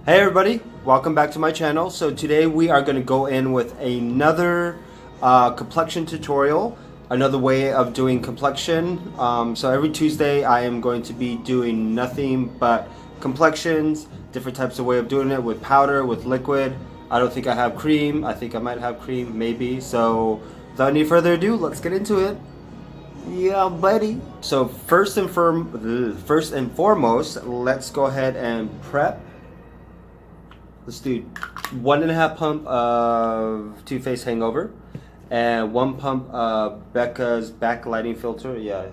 Hey everybody, welcome back to my channel. So today we are going to go in with another complexion tutorial, another way of doing complexion. So every Tuesday I am going to be doing nothing but complexions, different types of way of doing it with powder, with liquid. I don't think I have cream. I think I might have cream, maybe. So without any further ado, let's get into it. Yeah, buddy. So first and foremost, let's go ahead and prep. Let's do 1.5 pump of Too Faced Hangover and 1 pump of Becca's backlighting filter. Yeah,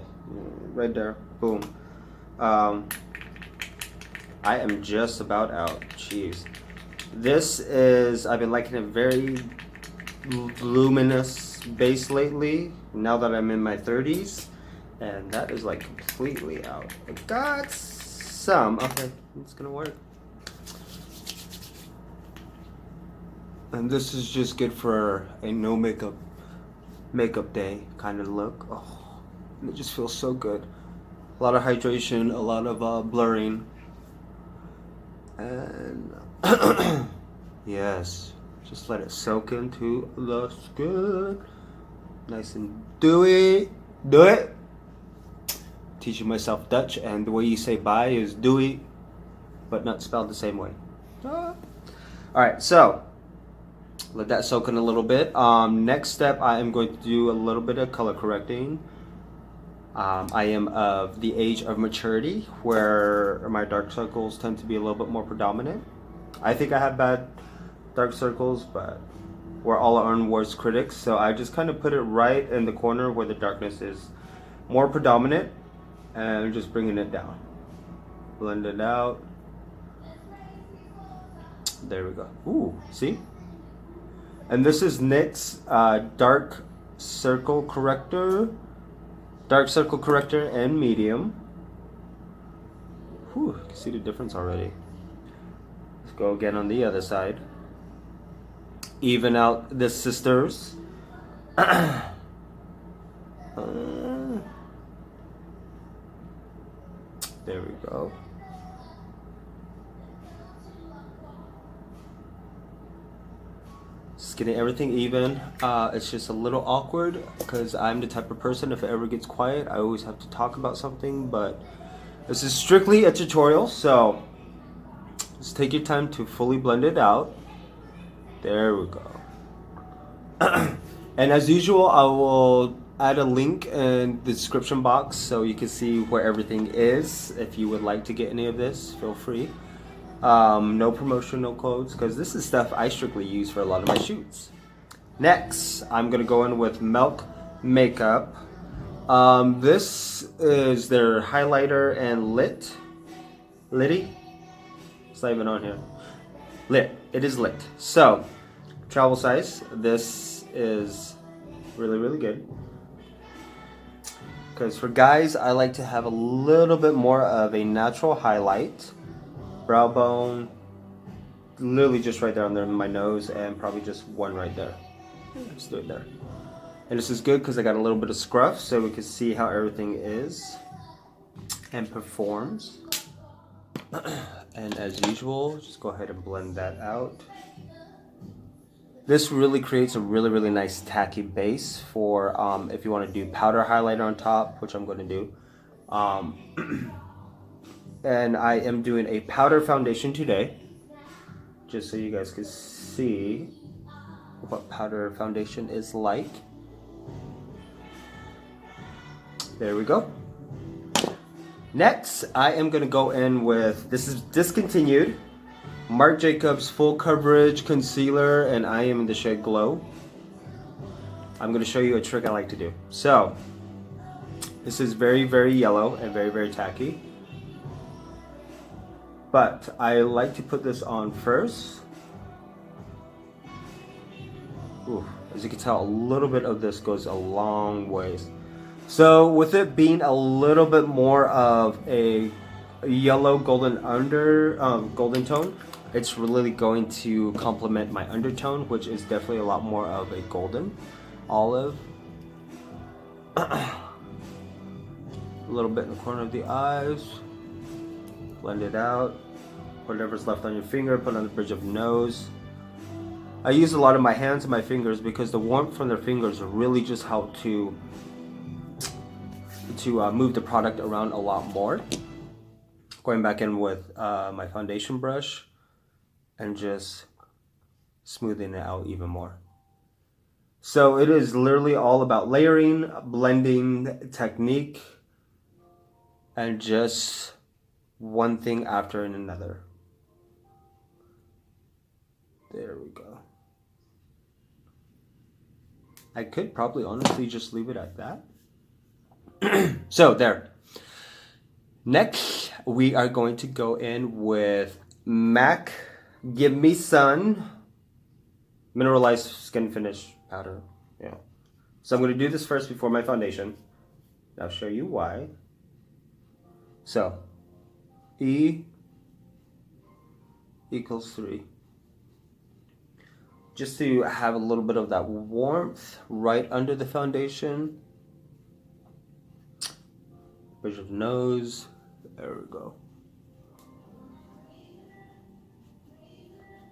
right there. Boom. I am just about out. Jeez. This is, I've been liking a very luminous base lately, now that I'm in my 30s. And that is like completely out. I got some. Okay, it's gonna work. And this is just good for a no makeup day kind of look. Oh, it just feels so good. A lot of hydration, a lot of blurring, and yes, just let it soak into the skin. Nice and dewy. Do it. Teaching myself Dutch, and the way you say bye is dewy, but not spelled the same way. All right, so let that soak in a little bit. Next step, I am going to do a little bit of color correcting. I am of the age of maturity where my dark circles tend to be a little bit more predominant. I think I have bad dark circles, but we're all our own worst critics. So I just kind of put it right in the corner where the darkness is more predominant and just bringing it down. Blend it out. There we go. Ooh, see? And this is NYX's dark circle corrector and medium. Whew, you can see the difference already. Let's go again on the other side. Even out the sisters. There we go. Just getting everything even. It's just a little awkward because I'm the type of person, if it ever gets quiet, I always have to talk about something, but this is strictly a tutorial, so just take your time to fully blend it out. There we go. And as usual, I will add a link in the description box so you can see where everything is. If you would like to get any of this, feel free. No promotion, no codes, because this is stuff I strictly use for a lot of my shoots. Next, I'm gonna go in with Milk Makeup. This is their highlighter and Litty? It's not even on here. Lit. It is lit. So, travel size. This is really, really good. Because for guys, I like to have a little bit more of a natural highlight. Brow bone, literally just right there under my nose, and probably just one right there. Just do it there. And this is good because I got a little bit of scruff, so we can see how everything is and performs. And as usual, just go ahead and blend that out. This really creates a really, really nice tacky base for if you want to do powder highlighter on top, which I'm going to do. And I am doing a powder foundation today, just so you guys can see what powder foundation is like. There we go. Next, I am gonna go in with, this is discontinued, Marc Jacobs Full Coverage Concealer, and I am in the shade Glow. I'm gonna show you a trick I like to do. So, this is very, very yellow and very, very tacky. But I like to put this on first. Ooh, as you can tell, a little bit of this goes a long ways. So with it being a little bit more of a yellow golden golden tone, it's really going to complement my undertone, which is definitely a lot more of a golden olive. A little bit in the corner of the eyes. Blend it out. Whatever's left on your finger, put on the bridge of the nose. I use a lot of my hands and my fingers because the warmth from the fingers really just help to move the product around a lot more. Going back in with my foundation brush and just smoothing it out even more. So it is literally all about layering, blending technique, and just one thing after another. There we go. I could probably honestly just leave it at that. So there. Next, we are going to go in with MAC Give Me Sun Mineralized Skin Finish Powder. Yeah. So I'm going to do this first before my foundation. I'll show you why. So, E equals 3. Just to have a little bit of that warmth right under the foundation. Bridge of the nose. There we go.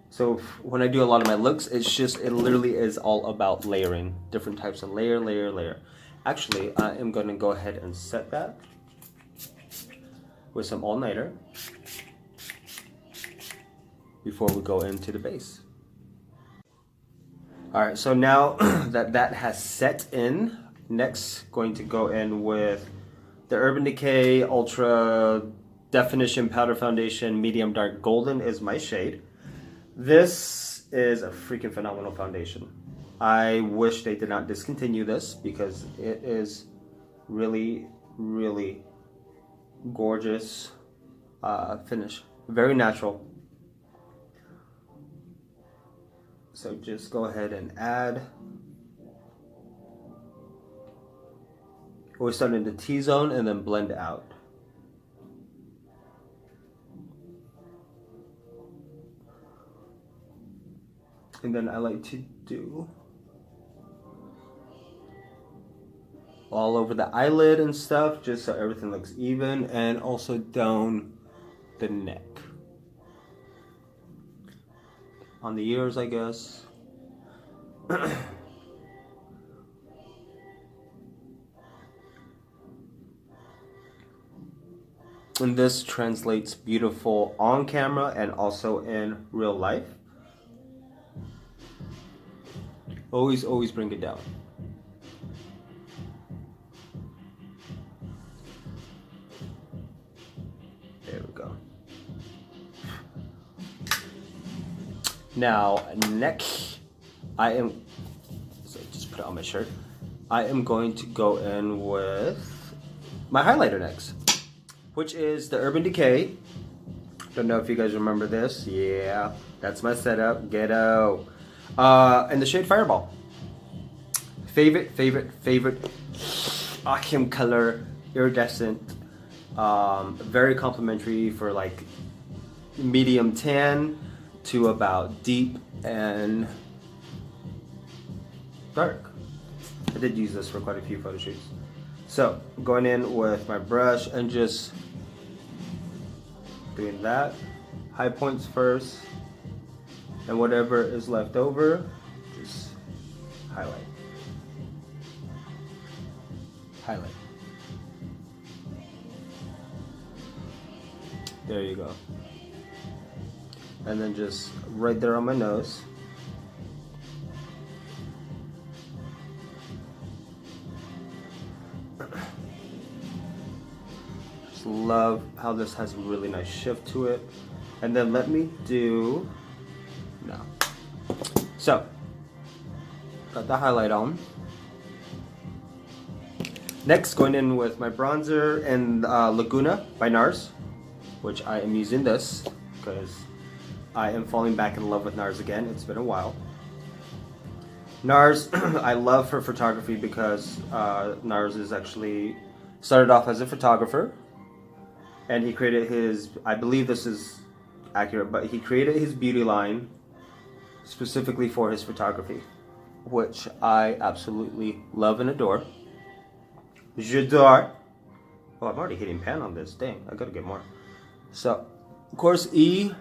So when I do a lot of my looks, it literally is all about layering. Different types of layer. Actually, I am going to go ahead and set that with some all-nighter before we go into the base. Alright, so now that has set in, next going to go in with the Urban Decay Ultra Definition Powder Foundation Medium Dark Golden is my shade. This is a freaking phenomenal foundation. I wish they did not discontinue this because it is really, really gorgeous finish. Very natural. So just go ahead and add. We're starting in the T-zone and then blend out. And then I like to do all over the eyelid and stuff, just so everything looks even, and also down the neck. On the ears, I guess. And this translates beautiful on camera and also in real life. Always bring it down. There we go. Now, next, so just put it on my shirt. I am going to go in with my highlighter next, which is the Urban Decay. Don't know if you guys remember this. Yeah, that's my setup, ghetto. And the shade Fireball. Favorite Akim color, iridescent. Very complimentary for like medium tan to about deep and dark. I did use this for quite a few photo shoots. So going in with my brush and just doing that. High points first, and whatever is left over, just highlight. Highlight. There you go. And then just right there on my nose. Just love how this has a really nice shift to it. And then let me do, no. So, got the highlight on. Next, going in with my bronzer and Laguna by NARS, which I am using this because I am falling back in love with NARS again. It's been a while. NARS, I love for photography because NARS is actually started off as a photographer, and he created his, I believe this is accurate, but he created his beauty line specifically for his photography, which I absolutely love and adore. J'adore. Oh, I'm already hitting pan on this. Dang, I gotta get more. So, of course, E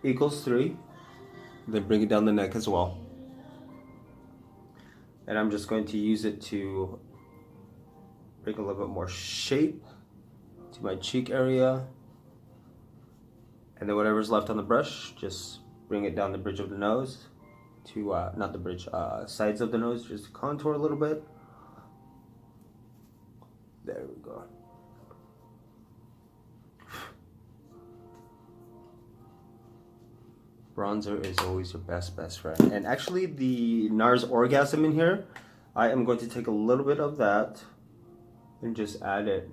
equals 3. Then bring it down the neck as well. And I'm just going to use it to bring a little bit more shape to my cheek area. And then whatever's left on the brush, just bring it down the bridge of the nose to, not the bridge, sides of the nose, just to contour a little bit. There we go. Bronzer is always your best friend. And actually the NARS Orgasm in here, I am going to take a little bit of that and just add it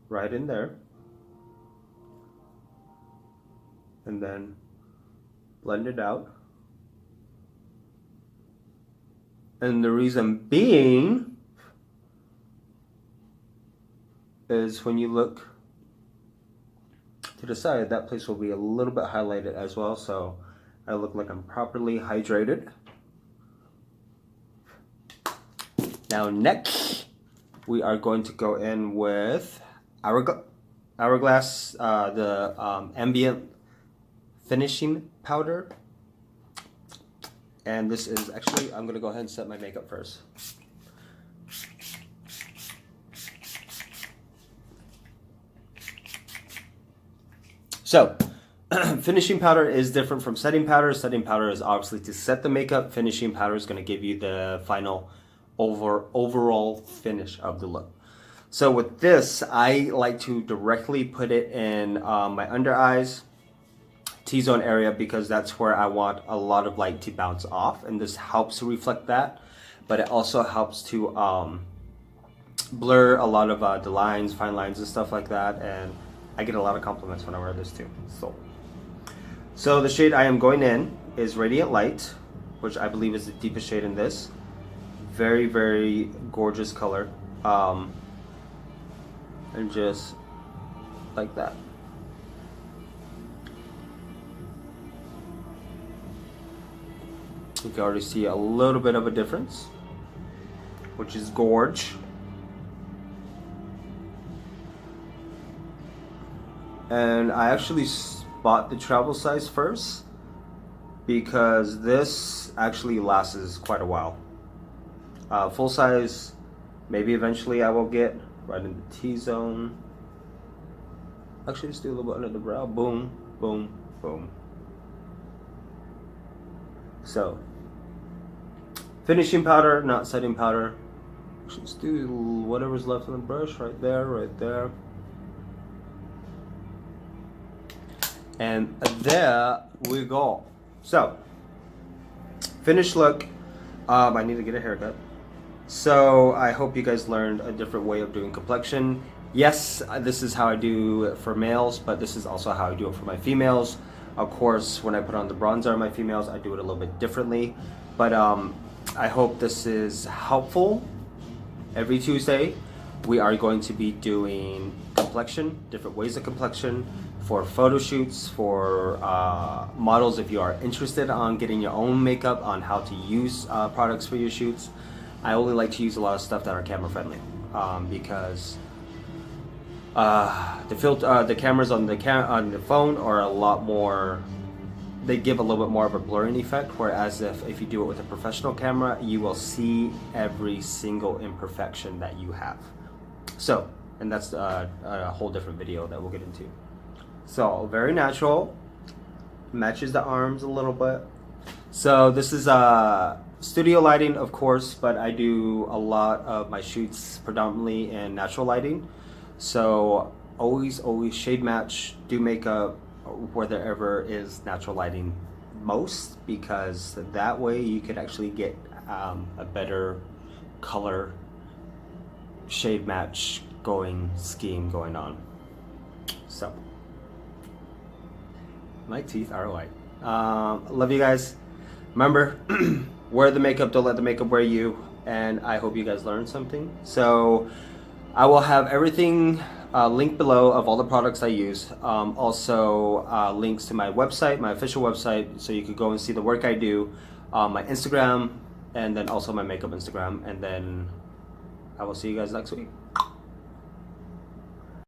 right in there. And then blend it out. And the reason being is when you look to the side, that place will be a little bit highlighted as well, so I look like I'm properly hydrated. Now next, we are going to go in with Hourglass, the ambient finishing powder. And this is actually, I'm gonna go ahead and set my makeup first. So, finishing powder is different from setting powder. Setting powder is obviously to set the makeup. Finishing powder is going to give you the final overall finish of the look. So with this, I like to directly put it in my under eyes, T-zone area, because that's where I want a lot of light to bounce off, and this helps to reflect that, but it also helps to blur a lot of the lines, fine lines and stuff like that, and I get a lot of compliments when I wear this too. So the shade I am going in is Radiant Light, which I believe is the deepest shade in this. Very, very gorgeous color. And just like that. You can already see a little bit of a difference, which is gorge. And I actually bought the travel size first because this actually lasts quite a while. Full size, maybe eventually I will get right in the T-zone. Actually, just do a little bit under the brow. Boom, boom, boom. So, finishing powder, not setting powder. Just do whatever's left on the brush right there, right there. And there we go. So, finished look. I need to get a haircut. So I hope you guys learned a different way of doing complexion. Yes, this is how I do it for males, but this is also how I do it for my females. Of course, when I put on the bronzer on my females, I do it a little bit differently. But I hope this is helpful. Every Tuesday, we are going to be doing complexion, different ways of complexion, for photo shoots, for models if you are interested on getting your own makeup, on how to use products for your shoots. I only like to use a lot of stuff that are camera friendly because the cameras on the phone are a lot more, they give a little bit more of a blurring effect, whereas if you do it with a professional camera, you will see every single imperfection that you have. So, and that's a whole different video that we'll get into. So, very natural, matches the arms a little bit. So this is studio lighting, of course, but I do a lot of my shoots predominantly in natural lighting. So always shade match, do makeup wherever is natural lighting most, because that way you could actually get a better color shade match scheme going on. So my teeth are white. Love you guys. Remember, wear the makeup, don't let the makeup wear you, and I hope you guys learned something. So I will have everything linked below of all the products I use. Also links to my website, my official website, so you could go and see the work I do, my Instagram, and then also my makeup Instagram, and then I will see you guys next week.